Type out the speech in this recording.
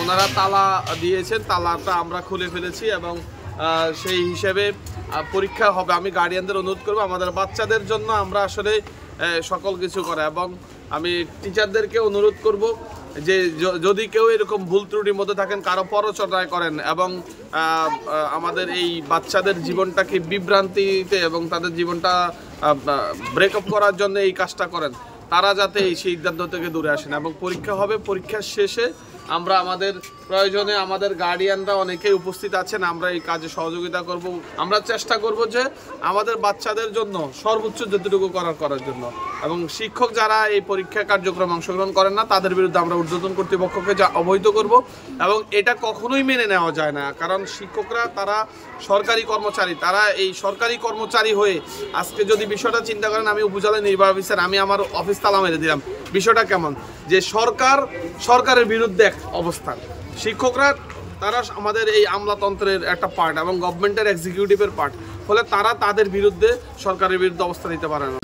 ওনারা তালা দিয়েছেন, তালাটা আমরা খুলে ফেলেছি এবং সেই হিসেবে পরীক্ষা হবে। আমি গার্ডিয়ানদের অনুরোধ করবো আমাদের বাচ্চাদের জন্য আমরা আসলে সকল কিছু করা, এবং আমি টিচারদেরকে অনুরোধ করব যে যদি কেউ এরকম ভুল ত্রুটির মধ্যে থাকেন, কারো পরচর্চায় করেন এবং আমাদের এই বাচ্চাদের জীবনটাকে বিভ্রান্তিতে এবং তাদের জীবনটা ব্রেকআপ করার জন্য এই কাজটা করেন, তারা যাতে এই সিদ্ধান্ত থেকে দূরে আসেন। এবং পরীক্ষা হবে, পরীক্ষার শেষে আমরা আমাদের প্রয়োজনে আমাদের গার্ডিয়ানরা অনেকেই উপস্থিত আছেন, আমরা এই কাজে সহযোগিতা করব। আমরা চেষ্টা করব যে আমাদের বাচ্চাদের জন্য সর্বোচ্চ যতটুকু করার জন্য, এবং শিক্ষক যারা এই পরীক্ষা কার্যক্রমে অংশগ্রহণ করেন না তাদের বিরুদ্ধে আমরা ঊর্ধ্বতন কর্তৃপক্ষকে অবহিত করব। এবং এটা কখনোই মেনে নেওয়া যায় না, কারণ শিক্ষকরা তারা সরকারি কর্মচারী, তারা এই সরকারি কর্মচারী হয়ে আজকে যদি বিষয়টা চিন্তা করেন, আমি উপজেলা নির্বাহী অফিসার, আমি আমার অফিস তালা মেরে দিলাম, বিষয়টা কেমন যে সরকারের বিরুদ্ধে এক অবস্থান। শিক্ষকরা তারা আমাদের এই আমলাতন্ত্রের একটা পার্ট এবং গভর্নমেন্টের এক্সিকিউটিভের পার্ট, ফলে তারা তাদের বিরুদ্ধে সরকারের বিরুদ্ধে অবস্থান নিতে পারে না।